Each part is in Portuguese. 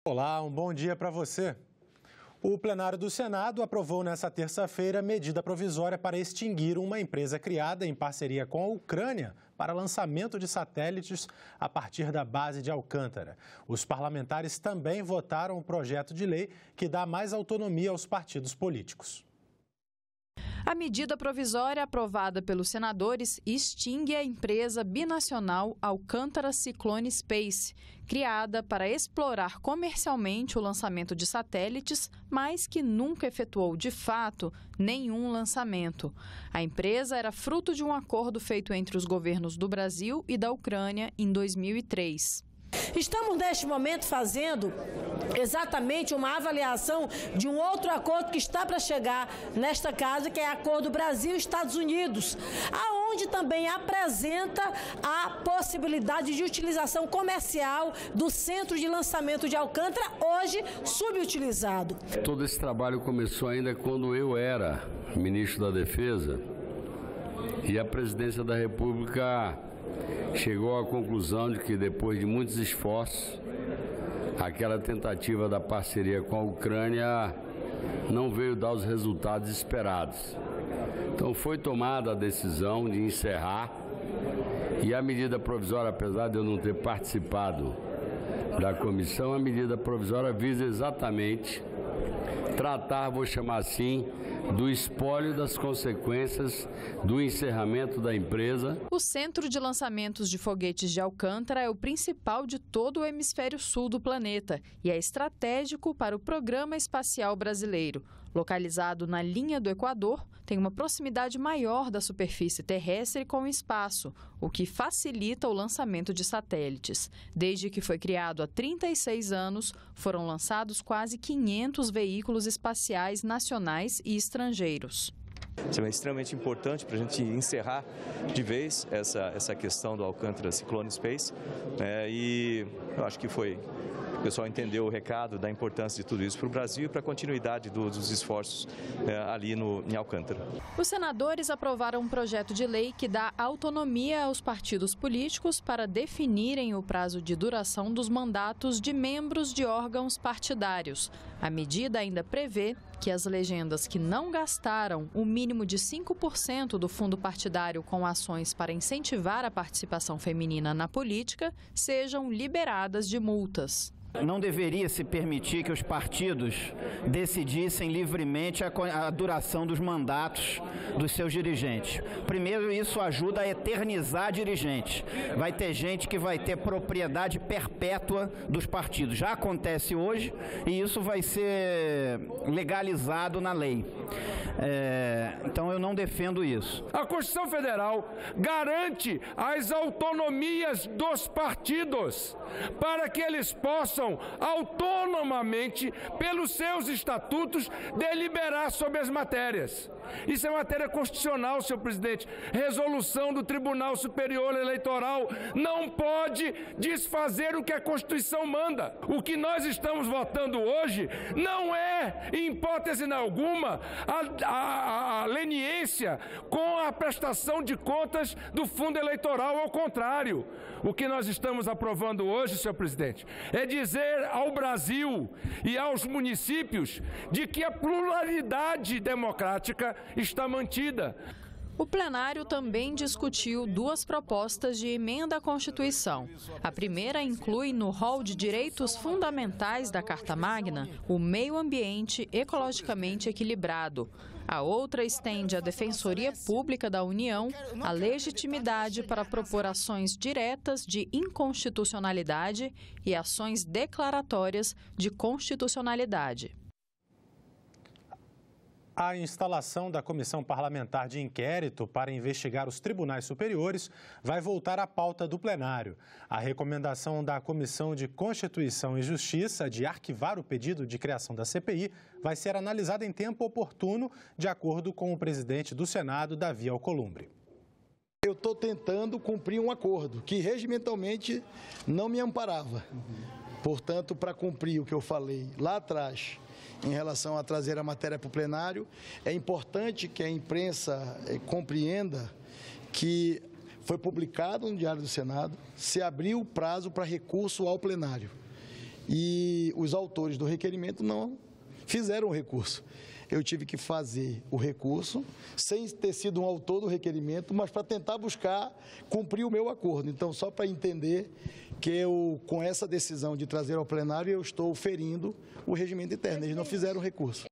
Olá, um bom dia para você. O plenário do Senado aprovou nesta terça-feira medida provisória para extinguir uma empresa criada em parceria com a Ucrânia para lançamento de satélites a partir da base de Alcântara. Os parlamentares também votaram o projeto de lei que dá mais autonomia aos partidos políticos. A medida provisória aprovada pelos senadores extingue a empresa binacional Alcântara Cyclone Space, criada para explorar comercialmente o lançamento de satélites, mas que nunca efetuou, de fato, nenhum lançamento. A empresa era fruto de um acordo feito entre os governos do Brasil e da Ucrânia em 2003. Estamos, neste momento, fazendo exatamente uma avaliação de um outro acordo que está para chegar nesta casa, que é o Acordo Brasil-Estados Unidos, aonde também apresenta a possibilidade de utilização comercial do centro de lançamento de Alcântara, hoje subutilizado. Todo esse trabalho começou ainda quando eu era ministro da Defesa e a presidência da República chegou à conclusão de que, depois de muitos esforços, aquela tentativa da parceria com a Ucrânia não veio dar os resultados esperados. Então foi tomada a decisão de encerrar, e a medida provisória, apesar de eu não ter participado da comissão, a medida provisória visa exatamente tratar, vou chamar assim, do espólio das consequências do encerramento da empresa. O Centro de Lançamentos de Foguetes de Alcântara é o principal de todo o hemisfério sul do planeta e é estratégico para o Programa Espacial Brasileiro. Localizado na linha do Equador, tem uma proximidade maior da superfície terrestre com o espaço, o que facilita o lançamento de satélites. Desde que foi criado há 36 anos, foram lançados quase 500 veículos espaciais nacionais e estrangeiros. É extremamente importante para a gente encerrar de vez essa questão do Alcântara Cyclone Space, e eu acho que o pessoal entendeu o recado da importância de tudo isso para o Brasil e para a continuidade dos esforços ali em Alcântara. Os senadores aprovaram um projeto de lei que dá autonomia aos partidos políticos para definirem o prazo de duração dos mandatos de membros de órgãos partidários. A medida ainda prevê que as legendas que não gastaram o mínimo de 5% do fundo partidário com ações para incentivar a participação feminina na política sejam liberadas de multas. Não deveria se permitir que os partidos decidissem livremente a duração dos mandatos dos seus dirigentes. Primeiro, isso ajuda a eternizar dirigentes. Vai ter gente que vai ter propriedade perpétua dos partidos. Já acontece hoje e isso vai ser legalizado na lei. Então eu não defendo isso. A Constituição Federal garante as autonomias dos partidos para que eles possam autonomamente, pelos seus estatutos, deliberar sobre as matérias. Isso é matéria constitucional, senhor presidente. Resolução do Tribunal Superior Eleitoral não pode desfazer o que a Constituição manda. O que nós estamos votando hoje não é, em hipótese alguma, a leniência com a prestação de contas do fundo eleitoral. Ao contrário, o que nós estamos aprovando hoje, senhor presidente, é dizer ao Brasil e aos municípios de que a pluralidade democrática está mantida. O plenário também discutiu duas propostas de emenda à Constituição. A primeira inclui no rol de direitos fundamentais da Carta Magna o meio ambiente ecologicamente equilibrado. A outra estende à Defensoria Pública da União a legitimidade para propor ações diretas de inconstitucionalidade e ações declaratórias de constitucionalidade. A instalação da Comissão Parlamentar de Inquérito para investigar os tribunais superiores vai voltar à pauta do plenário. A recomendação da Comissão de Constituição e Justiça de arquivar o pedido de criação da CPI vai ser analisada em tempo oportuno, de acordo com o presidente do Senado, Davi Alcolumbre. Eu estou tentando cumprir um acordo que regimentalmente não me amparava. Portanto, para cumprir o que eu falei lá atrás, em relação a trazer a matéria para o plenário, é importante que a imprensa compreenda que foi publicado no Diário do Senado, se abriu o prazo para recurso ao plenário. e os autores do requerimento não fizeram o recurso. Eu tive que fazer o recurso, sem ter sido um autor do requerimento, mas para tentar buscar cumprir o meu acordo. Então, só para entender que eu, com essa decisão de trazer ao plenário, eu estou ferindo o regimento interno. Eles não fizeram o recurso.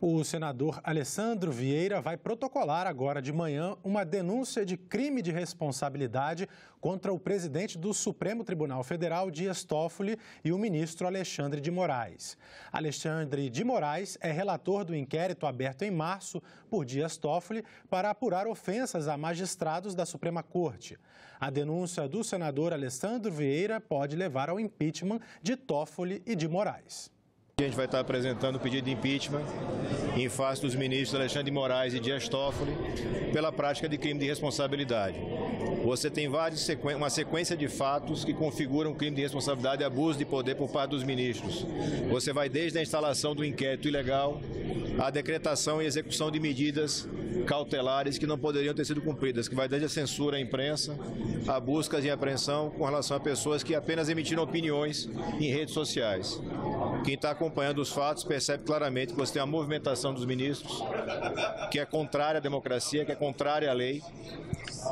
O senador Alessandro Vieira vai protocolar agora de manhã uma denúncia de crime de responsabilidade contra o presidente do Supremo Tribunal Federal, Dias Toffoli, e o ministro Alexandre de Moraes. Alexandre de Moraes é relator do inquérito aberto em março por Dias Toffoli para apurar ofensas a magistrados da Suprema Corte. A denúncia do senador Alessandro Vieira pode levar ao impeachment de Toffoli e de Moraes. A gente vai estar apresentando o pedido de impeachment em face dos ministros Alexandre de Moraes e Dias Toffoli pela prática de crime de responsabilidade. Você tem uma sequência de fatos que configuram crime de responsabilidade e abuso de poder por parte dos ministros. Você vai desde a instalação do inquérito ilegal, a decretação e execução de medidas cautelares que não poderiam ter sido cumpridas, que vai desde a censura à imprensa, a buscas e apreensão com relação a pessoas que apenas emitiram opiniões em redes sociais. Quem está acompanhando os fatos percebe claramente que você tem uma movimentação dos ministros que é contrária à democracia, que é contrária à lei.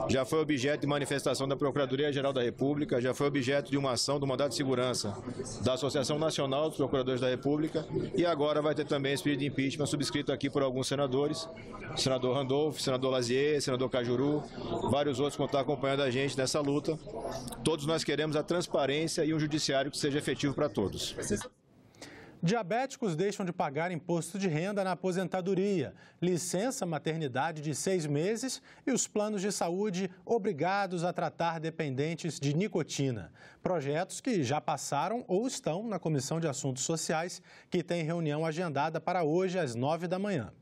Já foi objeto de manifestação da Procuradoria-Geral da República, já foi objeto de uma ação do mandado de segurança da Associação Nacional dos Procuradores da República e agora vai ter também esse pedido de impeachment subscrito aqui por alguns senadores, senador Randolph, senador Lazier, senador Cajuru, vários outros que vão estar acompanhando a gente nessa luta. Todos nós queremos a transparência e um judiciário que seja efetivo para todos. Diabéticos deixam de pagar imposto de renda na aposentadoria, licença maternidade de 6 meses e os planos de saúde obrigados a tratar dependentes de nicotina. Projetos que já passaram ou estão na Comissão de Assuntos Sociais, que tem reunião agendada para hoje às 9 da manhã.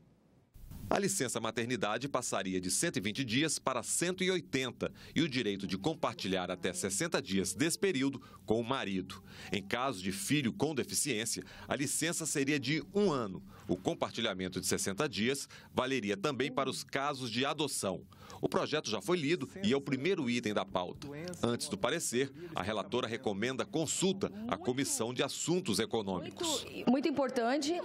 A licença maternidade passaria de 120 dias para 180 e o direito de compartilhar até 60 dias desse período com o marido. Em caso de filho com deficiência, a licença seria de 1 ano. O compartilhamento de 60 dias valeria também para os casos de adoção. O projeto já foi lido e é o primeiro item da pauta. Antes do parecer, a relatora recomenda consulta à Comissão de Assuntos Econômicos. Muito importante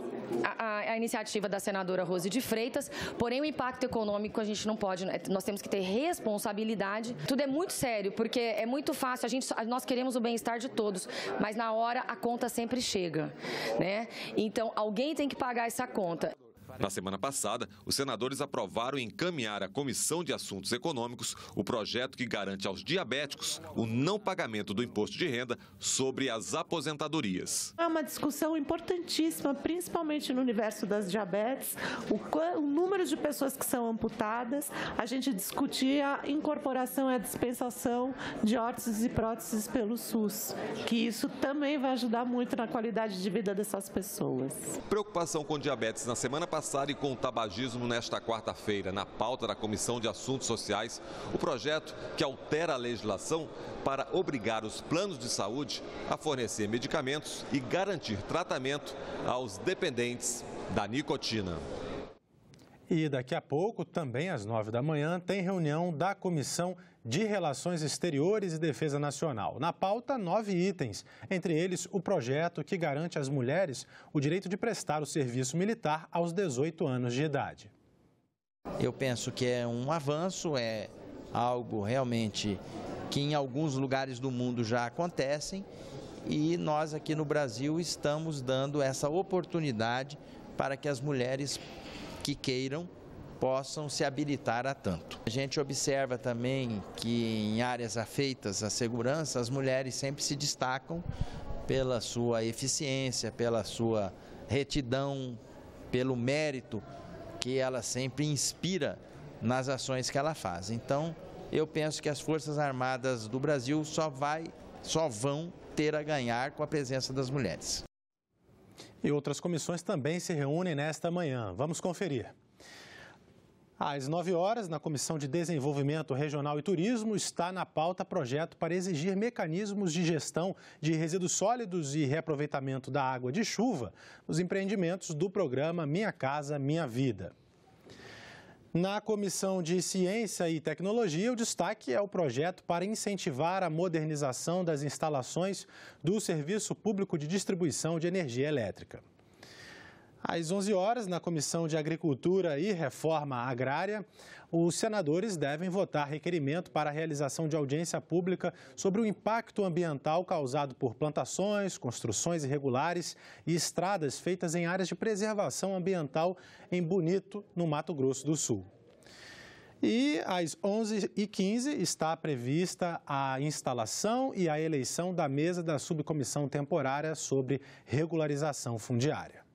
a iniciativa da senadora Rose de Freitas, porém o impacto econômico a gente não pode, nós temos que ter responsabilidade. Tudo é muito sério, porque é muito fácil, nós queremos o bem-estar de todos, mas na hora a conta sempre chega, né? Então alguém tem que pagar essa conta. Na semana passada, os senadores aprovaram encaminhar à Comissão de Assuntos Econômicos o projeto que garante aos diabéticos o não pagamento do imposto de renda sobre as aposentadorias. É uma discussão importantíssima, principalmente no universo das diabetes, o número de pessoas que são amputadas, a gente discutir a incorporação e a dispensação de órteses e próteses pelo SUS, que isso também vai ajudar muito na qualidade de vida dessas pessoas. Preocupação com diabetes na semana passada e com o tabagismo nesta quarta-feira. Na pauta da Comissão de Assuntos Sociais, o projeto que altera a legislação para obrigar os planos de saúde a fornecer medicamentos e garantir tratamento aos dependentes da nicotina. E daqui a pouco, também às 9 da manhã, tem reunião da Comissão de Relações Exteriores e Defesa Nacional. Na pauta, 9 itens, entre eles o projeto que garante às mulheres o direito de prestar o serviço militar aos 18 anos de idade. Eu penso que é um avanço, é algo realmente que em alguns lugares do mundo já acontecem e nós aqui no Brasil estamos dando essa oportunidade para que as mulheres que queiram possam se habilitar a tanto. A gente observa também que em áreas afeitas à segurança, as mulheres sempre se destacam pela sua eficiência, pela sua retidão, pelo mérito que ela sempre inspira nas ações que ela faz. Então, eu penso que as Forças Armadas do Brasil só vão ter a ganhar com a presença das mulheres. E outras comissões também se reúnem nesta manhã. Vamos conferir. Às 9 horas, na Comissão de Desenvolvimento Regional e Turismo, está na pauta projeto para exigir mecanismos de gestão de resíduos sólidos e reaproveitamento da água de chuva nos empreendimentos do programa Minha Casa Minha Vida. Na Comissão de Ciência e Tecnologia, o destaque é o projeto para incentivar a modernização das instalações do Serviço Público de Distribuição de Energia Elétrica. Às 11 horas, na Comissão de Agricultura e Reforma Agrária, os senadores devem votar requerimento para a realização de audiência pública sobre o impacto ambiental causado por plantações, construções irregulares e estradas feitas em áreas de preservação ambiental em Bonito, no Mato Grosso do Sul. E às 11h15 está prevista a instalação e a eleição da mesa da subcomissão temporária sobre regularização fundiária.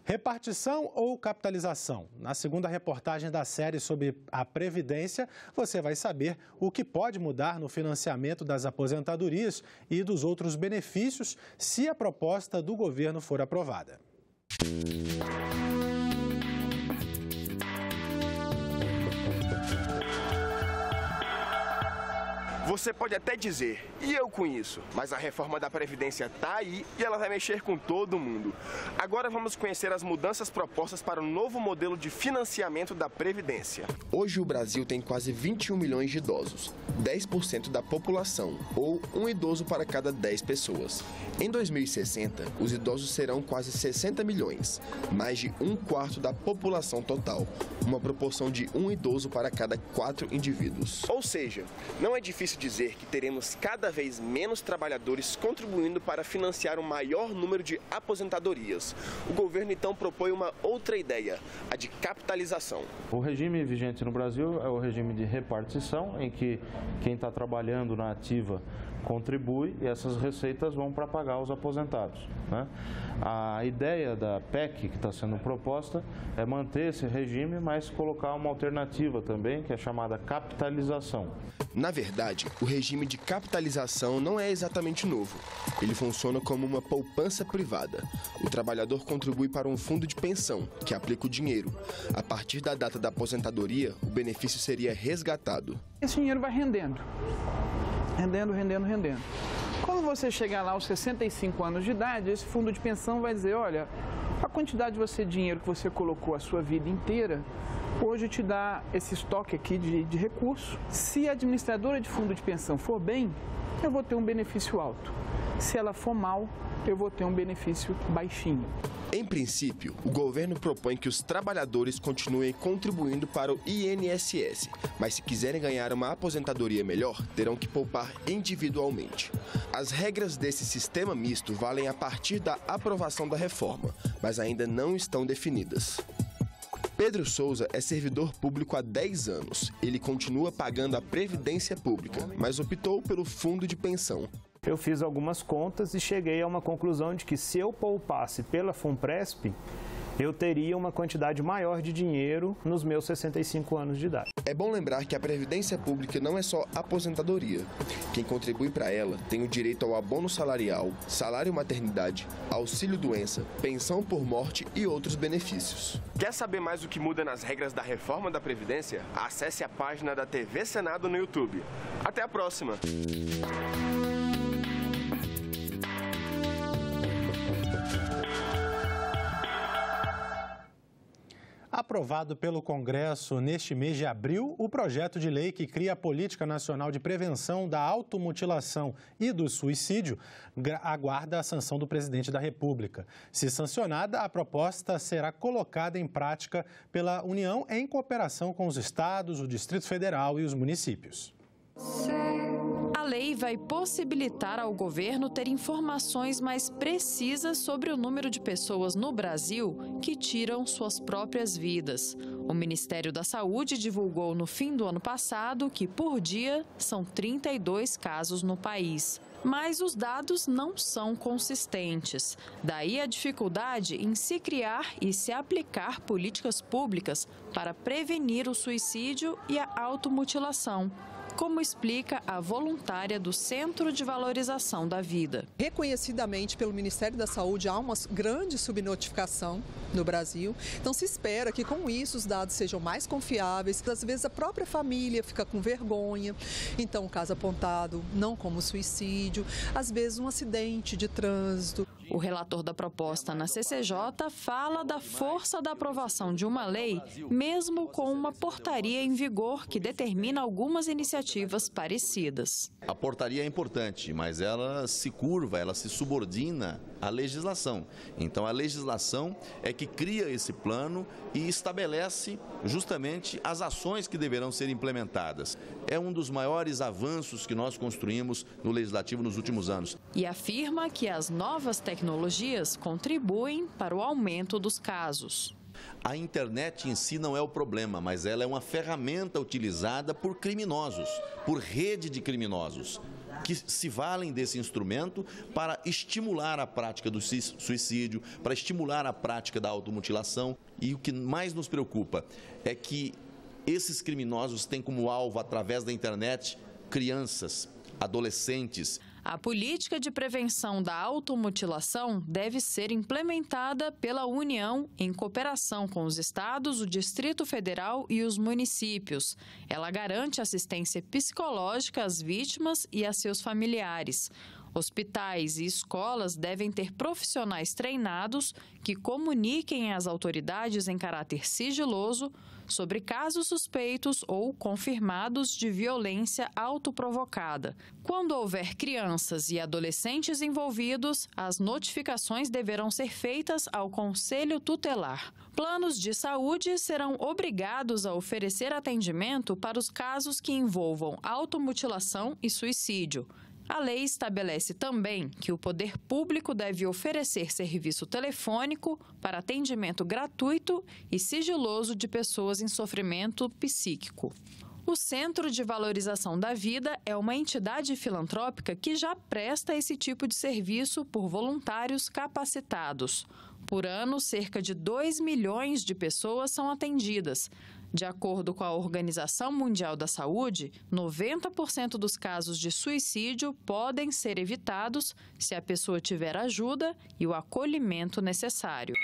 Repartição ou capitalização? Na segunda reportagem da série sobre a Previdência, você vai saber o que pode mudar no financiamento das aposentadorias e dos outros benefícios se a proposta do governo for aprovada. Você pode até dizer, e eu com isso? Mas a reforma da Previdência está aí e ela vai mexer com todo mundo. Agora vamos conhecer as mudanças propostas para o novo modelo de financiamento da Previdência. Hoje o Brasil tem quase 21 milhões de idosos, 10% da população, ou um idoso para cada 10 pessoas. Em 2060, os idosos serão quase 60 milhões, mais de um quarto da população total, uma proporção de um idoso para cada 4 indivíduos. Ou seja, não é difícil dizer que teremos cada vez menos trabalhadores contribuindo para financiar um maior número de aposentadorias. O governo então propõe uma outra ideia, a de capitalização. O regime vigente no Brasil é o regime de repartição, em que quem está trabalhando na ativa contribui e essas receitas vão para pagar os aposentados, né? A ideia da PEC que está sendo proposta é manter esse regime, mas colocar uma alternativa também, que é chamada capitalização. Na verdade, o regime de capitalização não é exatamente novo. Ele funciona como uma poupança privada. O trabalhador contribui para um fundo de pensão, que aplica o dinheiro. A partir da data da aposentadoria, o benefício seria resgatado. Esse dinheiro vai rendendo. Rendendo. Quando você chegar lá aos 65 anos de idade, esse fundo de pensão vai dizer, olha, a quantidade de dinheiro que você colocou a sua vida inteira, hoje te dá esse estoque aqui de recursos. Se a administradora de fundo de pensão for bem, eu vou ter um benefício alto. Se ela for mal, eu vou ter um benefício baixinho. Em princípio, o governo propõe que os trabalhadores continuem contribuindo para o INSS, mas se quiserem ganhar uma aposentadoria melhor, terão que poupar individualmente. As regras desse sistema misto valem a partir da aprovação da reforma, mas ainda não estão definidas. Pedro Souza é servidor público há 10 anos. Ele continua pagando a Previdência Pública, mas optou pelo fundo de pensão. Eu fiz algumas contas e cheguei a uma conclusão de que se eu poupasse pela Funpresp, eu teria uma quantidade maior de dinheiro nos meus 65 anos de idade. É bom lembrar que a Previdência Pública não é só aposentadoria. Quem contribui para ela tem o direito ao abono salarial, salário maternidade, auxílio-doença, pensão por morte e outros benefícios. Quer saber mais o que muda nas regras da reforma da Previdência? Acesse a página da TV Senado no YouTube. Até a próxima! Aprovado pelo Congresso neste mês de abril, o projeto de lei que cria a Política Nacional de Prevenção da Automutilação e do Suicídio aguarda a sanção do presidente da República. Se sancionada, a proposta será colocada em prática pela União em cooperação com os estados, o Distrito Federal e os municípios. A lei vai possibilitar ao governo ter informações mais precisas sobre o número de pessoas no Brasil que tiram suas próprias vidas. O Ministério da Saúde divulgou no fim do ano passado que, por dia, são 32 casos no país. Mas os dados não são consistentes. Daí a dificuldade em se criar e se aplicar políticas públicas para prevenir o suicídio e a automutilação, como explica a voluntária do Centro de Valorização da Vida. Reconhecidamente pelo Ministério da Saúde há uma grande subnotificação no Brasil, então se espera que com isso os dados sejam mais confiáveis. Às vezes a própria família fica com vergonha, então o caso apontado não como suicídio, às vezes um acidente de trânsito. O relator da proposta na CCJ fala da força da aprovação de uma lei, mesmo com uma portaria em vigor que determina algumas iniciativas parecidas. A portaria é importante, mas ela se curva, ela se subordina à legislação. Então, a legislação é que cria esse plano e estabelece justamente as ações que deverão ser implementadas. É um dos maiores avanços que nós construímos no Legislativo nos últimos anos. E afirma que as novas tecnologias contribuem para o aumento dos casos. A internet em si não é o problema, mas ela é uma ferramenta utilizada por criminosos, por rede de criminosos, que se valem desse instrumento para estimular a prática do suicídio, para estimular a prática da automutilação. E o que mais nos preocupa é que esses criminosos têm como alvo, através da internet, crianças, adolescentes. A política de prevenção da automutilação deve ser implementada pela União em cooperação com os estados, o Distrito Federal e os municípios. Ela garante assistência psicológica às vítimas e a seus familiares. Hospitais e escolas devem ter profissionais treinados que comuniquem às autoridades em caráter sigiloso sobre casos suspeitos ou confirmados de violência autoprovocada. Quando houver crianças e adolescentes envolvidos, as notificações deverão ser feitas ao Conselho Tutelar. Planos de saúde serão obrigados a oferecer atendimento para os casos que envolvam automutilação e suicídio. A lei estabelece também que o poder público deve oferecer serviço telefônico para atendimento gratuito e sigiloso de pessoas em sofrimento psíquico. O Centro de Valorização da Vida é uma entidade filantrópica que já presta esse tipo de serviço por voluntários capacitados. Por ano, cerca de 2 milhões de pessoas são atendidas. De acordo com a Organização Mundial da Saúde, 90% dos casos de suicídio podem ser evitados se a pessoa tiver ajuda e o acolhimento necessário.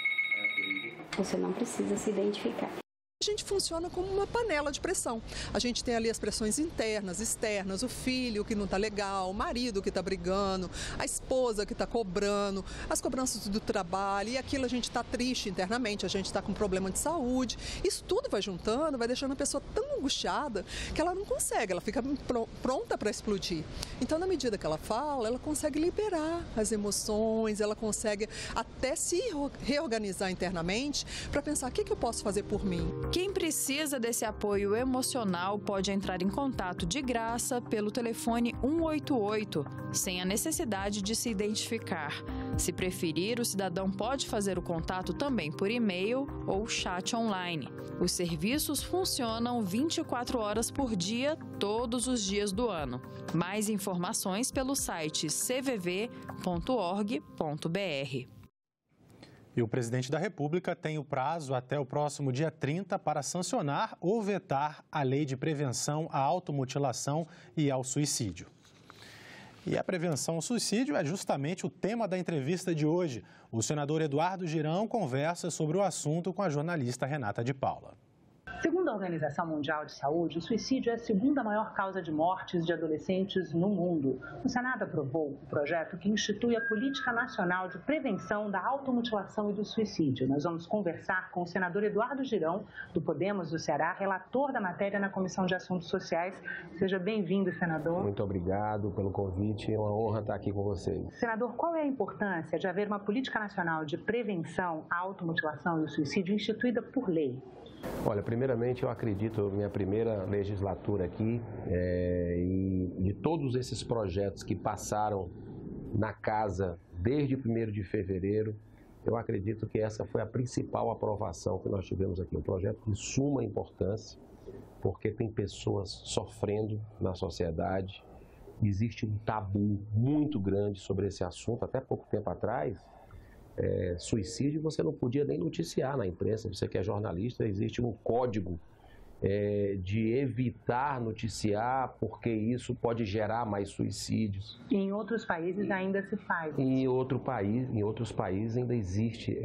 Você não precisa se identificar. A gente funciona como uma panela de pressão. A gente tem ali as pressões internas, externas, o filho que não está legal, o marido que está brigando, a esposa que está cobrando, as cobranças do trabalho, e aquilo a gente está triste internamente, a gente está com problema de saúde. Isso tudo vai juntando, vai deixando a pessoa tão angustiada que ela não consegue, ela fica pronta para explodir. Então, na medida que ela fala, ela consegue liberar as emoções, ela consegue até se reorganizar internamente para pensar o que eu posso fazer por mim. Quem precisa desse apoio emocional pode entrar em contato de graça pelo telefone 188, sem a necessidade de se identificar. Se preferir, o cidadão pode fazer o contato também por e-mail ou chat online. Os serviços funcionam 24 horas por dia, todos os dias do ano. Mais informações pelo site cvv.org.br. E o presidente da República tem o prazo até o próximo dia 30 para sancionar ou vetar a lei de prevenção à automutilação e ao suicídio. E a prevenção ao suicídio é justamente o tema da entrevista de hoje. O senador Eduardo Girão conversa sobre o assunto com a jornalista Renata de Paula. Segundo a Organização Mundial de Saúde, o suicídio é a segunda maior causa de mortes de adolescentes no mundo. O Senado aprovou o projeto que institui a Política Nacional de Prevenção da Automutilação e do Suicídio. Nós vamos conversar com o senador Eduardo Girão, do Podemos do Ceará, relator da matéria na Comissão de Assuntos Sociais. Seja bem-vindo, senador. Muito obrigado pelo convite, é uma honra estar aqui com vocês. Senador, qual é a importância de haver uma Política Nacional de Prevenção à Automutilação e ao Suicídio instituída por lei? Olha, primeiramente eu acredito, minha primeira legislatura aqui, e de todos esses projetos que passaram na casa desde 1º de fevereiro, eu acredito que essa foi a principal aprovação que nós tivemos aqui. Um projeto de suma importância, porque tem pessoas sofrendo na sociedade, existe um tabu muito grande sobre esse assunto. Até pouco tempo atrás, suicídio você não podia nem noticiar na imprensa. Você que é jornalista, existe um código de evitar noticiar, porque isso pode gerar mais suicídios. E em outros países ainda se faz. Em outros países ainda existe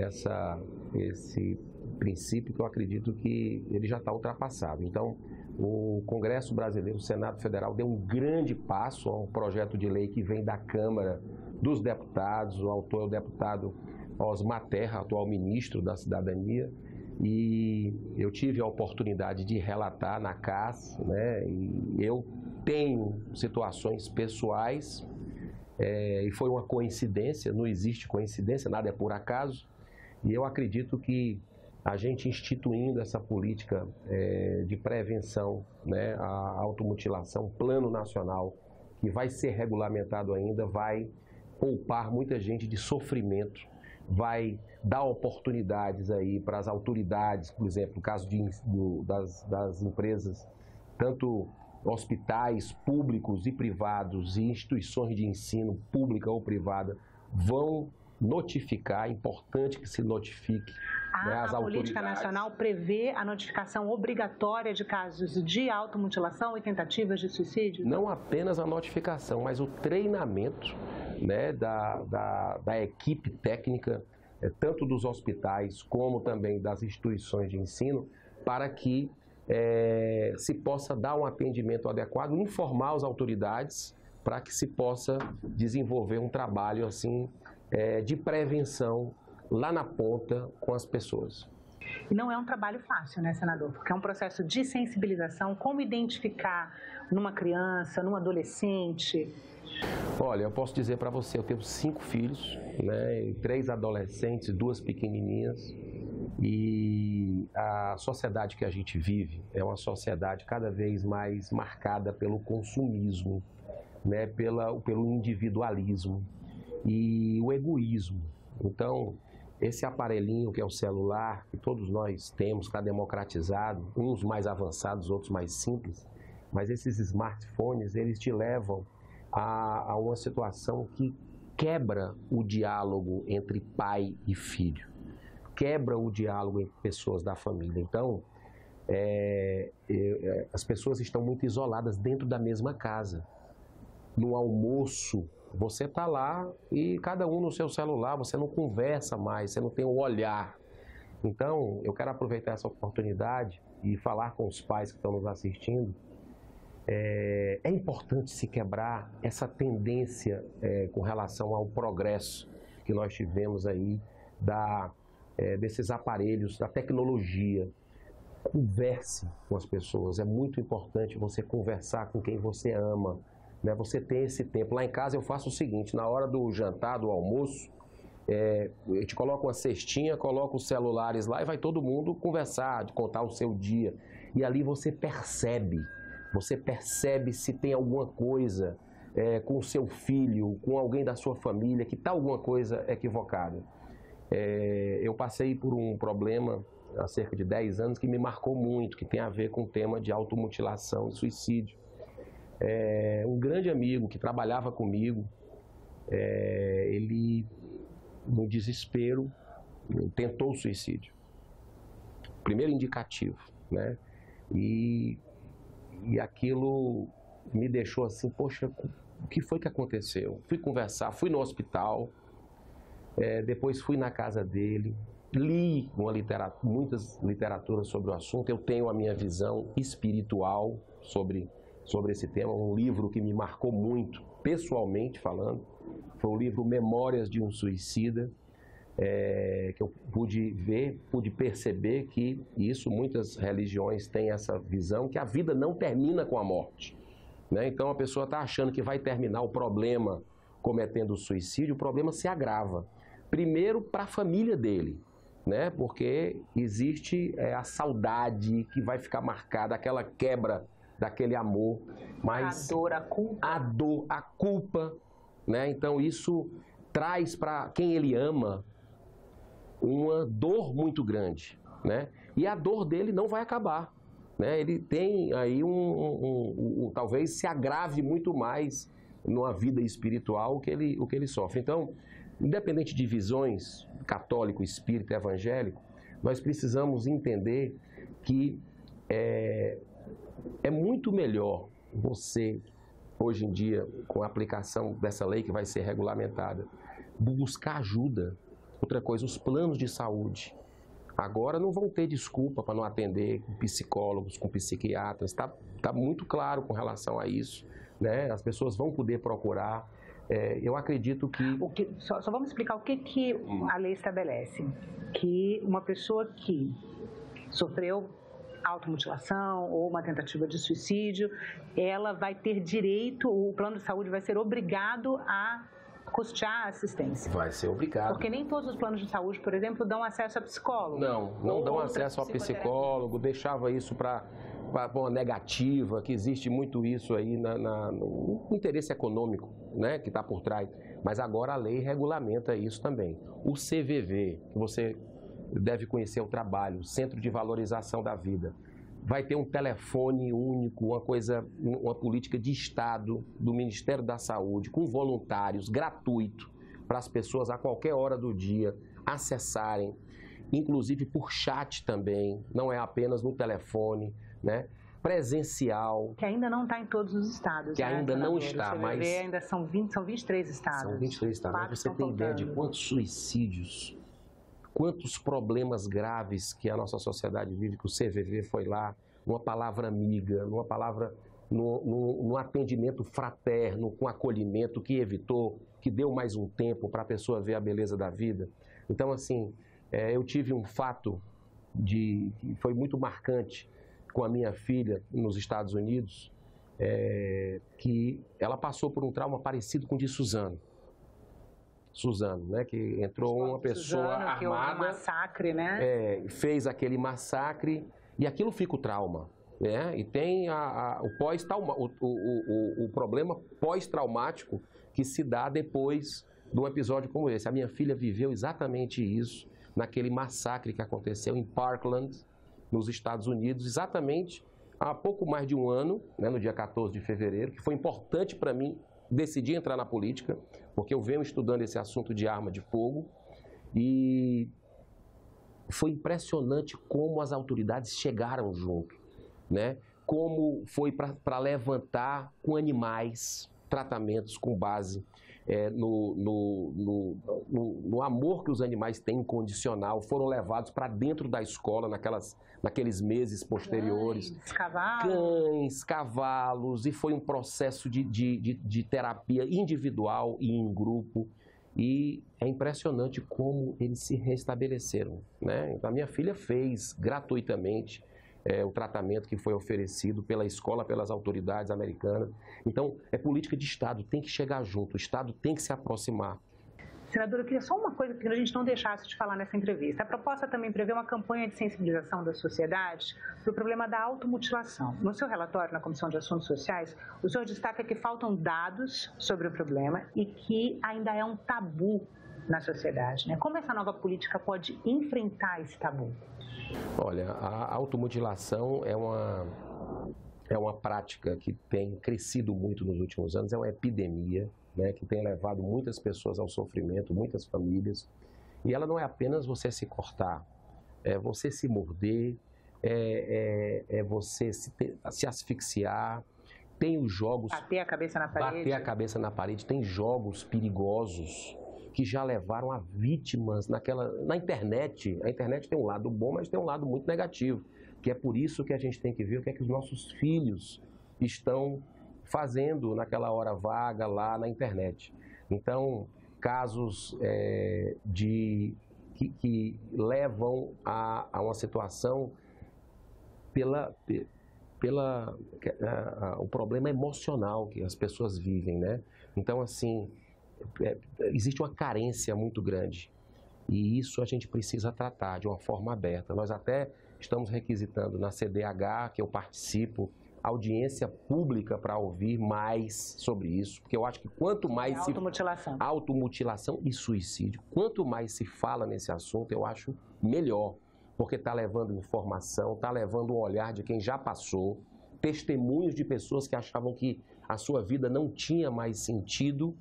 esse princípio, que eu acredito que ele já está ultrapassado. Então, o Congresso Brasileiro, o Senado Federal, deu um grande passo a um projeto de lei que vem da Câmara dos deputados, o autor é o deputado Osmar Terra, atual ministro da Cidadania, e eu tive a oportunidade de relatar na CAS, né, e eu tenho situações pessoais, e foi uma coincidência, não existe coincidência, nada é por acaso, e eu acredito que a gente instituindo essa política de prevenção, né, à automutilação, plano nacional, que vai ser regulamentado ainda, vai poupar muita gente de sofrimento, vai dar oportunidades aí para as autoridades, por exemplo, no caso das empresas, tanto hospitais públicos e privados e instituições de ensino, pública ou privada, vão notificar, é importante que se notifique. A política nacional prevê a notificação obrigatória de casos de automutilação e tentativas de suicídio? Não apenas a notificação, mas o treinamento, né, da equipe técnica, tanto dos hospitais como também das instituições de ensino, para que se possa dar um atendimento adequado, informar as autoridades para que se possa desenvolver um trabalho assim de prevenção lá na ponta com as pessoas. E não é um trabalho fácil, né, senador? Porque é um processo de sensibilização. Como identificar numa criança, num adolescente? Olha, eu posso dizer para você, eu tenho 5 filhos, né, 3 adolescentes, 2 pequenininhas, e a sociedade que a gente vive é uma sociedade cada vez mais marcada pelo consumismo, né, pelo individualismo e o egoísmo. Então, esse aparelhinho que é o celular, que todos nós temos, está democratizado, uns mais avançados, outros mais simples, mas esses smartphones, eles te levam a uma situação que quebra o diálogo entre pai e filho, quebra o diálogo entre pessoas da família. Então, as pessoas estão muito isoladas dentro da mesma casa. No almoço, você está lá e cada um no seu celular, você não conversa mais, você não tem um olhar. Então, eu quero aproveitar essa oportunidade e falar com os pais que estão nos assistindo. É importante se quebrar essa tendência com relação ao progresso que nós tivemos aí desses aparelhos, da tecnologia. Converse com as pessoas, é muito importante você conversar com quem você ama. Você tem esse tempo. Lá em casa eu faço o seguinte, na hora do jantar, do almoço, eu te coloco uma cestinha, coloco os celulares lá e vai todo mundo conversar, contar o seu dia. E ali você percebe se tem alguma coisa com o seu filho, com alguém da sua família, que está alguma coisa equivocada. Eu passei por um problema há cerca de 10 anos que me marcou muito, que tem a ver com o tema de automutilação e suicídio. Um grande amigo que trabalhava comigo, ele, no desespero, tentou o suicídio. Primeiro indicativo, né? E aquilo me deixou assim, poxa, o que foi que aconteceu? Fui conversar, fui no hospital, depois fui na casa dele, li muitas literaturas sobre o assunto, eu tenho a minha visão espiritual sobre esse tema, um livro que me marcou muito, pessoalmente falando, foi o livro Memórias de um Suicida, que eu pude perceber que isso, muitas religiões têm essa visão, que a vida não termina com a morte, né? Então a pessoa está achando que vai terminar o problema cometendo o suicídio, o problema se agrava. Primeiro para a família dele, né? Porque existe a saudade que vai ficar marcada, aquela quebra daquele amor, mas a dor, a culpa, né? Então isso traz para quem ele ama uma dor muito grande, né? E a dor dele não vai acabar, né? Ele tem aí talvez se agrave muito mais numa vida espiritual o que ele sofre. Então, independente de visões católico, espírita, evangélico, nós precisamos entender que é muito melhor você, hoje em dia, com a aplicação dessa lei que vai ser regulamentada, buscar ajuda. Outra coisa, os planos de saúde. Agora não vão ter desculpa para não atender com psicólogos, com psiquiatras. Tá muito claro com relação a isso, né? As pessoas vão poder procurar. eu acredito que... Só vamos explicar o que a lei estabelece. Que uma pessoa que sofreu automutilação ou uma tentativa de suicídio, ela vai ter direito, o plano de saúde vai ser obrigado a custear a assistência. Vai ser obrigado. Porque nem todos os planos de saúde, por exemplo, dão acesso a psicólogo. Não dão acesso ao psicólogo, deixava isso para uma negativa, que existe muito isso aí no interesse econômico, né, que está por trás. Mas agora a lei regulamenta isso também. O CVV, que você deve conhecer o trabalho, Centro de Valorização da Vida, vai ter um telefone único, uma política de Estado do Ministério da Saúde, com voluntários, gratuito, para as pessoas a qualquer hora do dia acessarem, inclusive por chat também, não é apenas no telefone, né? Presencial. Que ainda não está em todos os estados. Que ainda não está, mas... ainda são 23 estados. São 23 estados. Mas você tem ideia de quantos suicídios, quantos problemas graves que a nossa sociedade vive, que o CVV foi lá, numa palavra amiga, numa palavra, num atendimento fraterno, com acolhimento, que evitou, que deu mais um tempo para a pessoa ver a beleza da vida. Então, assim, eu tive um fato que foi muito marcante com a minha filha nos Estados Unidos, que ela passou por um trauma parecido com o de Suzano, né, que entrou uma pessoa armada, que houve um massacre, né? Fez aquele massacre e aquilo fica o trauma, né? E tem o problema pós-traumático que se dá depois de um episódio como esse. A minha filha viveu exatamente isso naquele massacre que aconteceu em Parkland, nos Estados Unidos, exatamente há pouco mais de um ano, né, no dia 14 de fevereiro, que foi importante para mim decidir entrar na política, porque eu venho estudando esse assunto de arma de fogo e foi impressionante como as autoridades chegaram junto, né? Como foi para levantar com animais tratamentos com base no amor que os animais têm incondicional, foram levados para dentro da escola naqueles meses posteriores. Cães, cavalos, e foi um processo de terapia individual e em grupo. E é impressionante como eles se restabeleceram, né? Então, a minha filha fez gratuitamente o tratamento que foi oferecido pela escola, pelas autoridades americanas. Então, é política de Estado, tem que chegar junto, o Estado tem que se aproximar. Senadora, eu queria só uma coisa que a gente não deixasse de falar nessa entrevista. A proposta também prevê uma campanha de sensibilização da sociedade para o problema da automutilação. No seu relatório na Comissão de Assuntos Sociais, o senhor destaca que faltam dados sobre o problema e que ainda é um tabu na sociedade, né? Como essa nova política pode enfrentar esse tabu? Olha, a automutilação é uma prática que tem crescido muito nos últimos anos, é uma epidemia, né, que tem levado muitas pessoas ao sofrimento, muitas famílias. E ela não é apenas você se cortar, é você se morder, é você se asfixiar. Tem os jogos... Bater a cabeça na parede. Bater a cabeça na parede. Tem jogos perigosos que já levaram a vítimas na internet. A internet tem um lado bom, mas tem um lado muito negativo, que é por isso que a gente tem que ver o que é que os nossos filhos estão fazendo naquela hora vaga lá na internet. Então, casos que levam a uma situação o problema emocional que as pessoas vivem, né? Então, assim, existe uma carência muito grande e isso a gente precisa tratar de uma forma aberta. Nós até estamos requisitando na CDH, que eu participo, audiência pública para ouvir mais sobre isso, porque eu acho que quanto mais automutilação e suicídio, quanto mais se fala nesse assunto, eu acho melhor, porque está levando informação, está levando um olhar de quem já passou, testemunhos de pessoas que achavam que a sua vida não tinha mais sentido,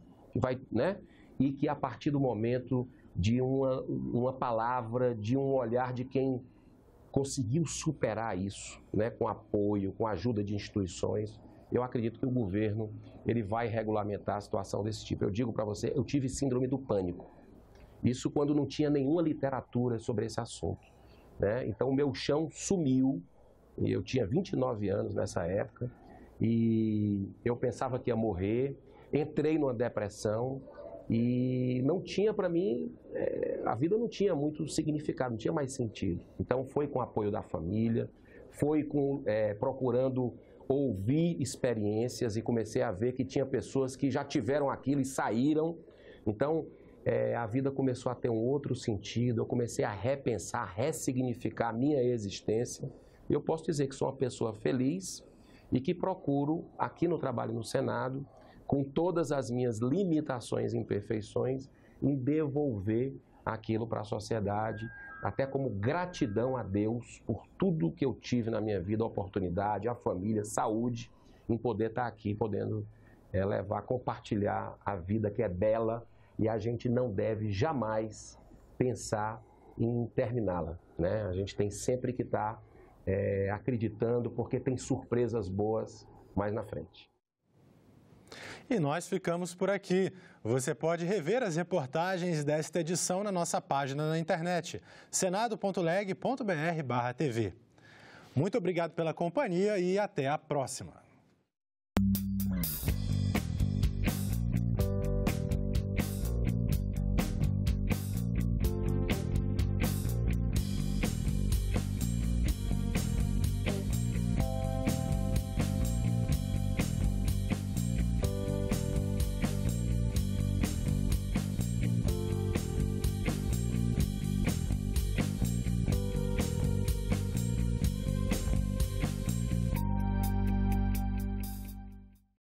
né? E que a partir do momento de uma palavra, de um olhar de quem conseguiu superar isso, né, com apoio, com ajuda de instituições, eu acredito que o governo ele vai regulamentar a situação desse tipo. Eu digo para você, eu tive síndrome do pânico. Isso quando não tinha nenhuma literatura sobre esse assunto, né? Então o meu chão sumiu, e eu tinha 29 anos nessa época, e eu pensava que ia morrer. entrei numa depressão e não tinha para mim, a vida não tinha muito significado, não tinha mais sentido. Então foi com o apoio da família, foi procurando ouvir experiências e comecei a ver que tinha pessoas que já tiveram aquilo e saíram. Então a vida começou a ter um outro sentido, eu comecei a repensar, a ressignificar a minha existência. E eu posso dizer que sou uma pessoa feliz e que procuro, aqui no trabalho no Senado, com todas as minhas limitações e imperfeições, em devolver aquilo para a sociedade, até como gratidão a Deus por tudo que eu tive na minha vida, a oportunidade, a família, saúde, em poder estar aqui, podendo levar, compartilhar a vida que é bela e a gente não deve jamais pensar em terminá-la, né? A gente tem sempre que estar acreditando, porque tem surpresas boas mais na frente. E nós ficamos por aqui. Você pode rever as reportagens desta edição na nossa página na internet, senado.leg.br/tv. Muito obrigado pela companhia e até a próxima.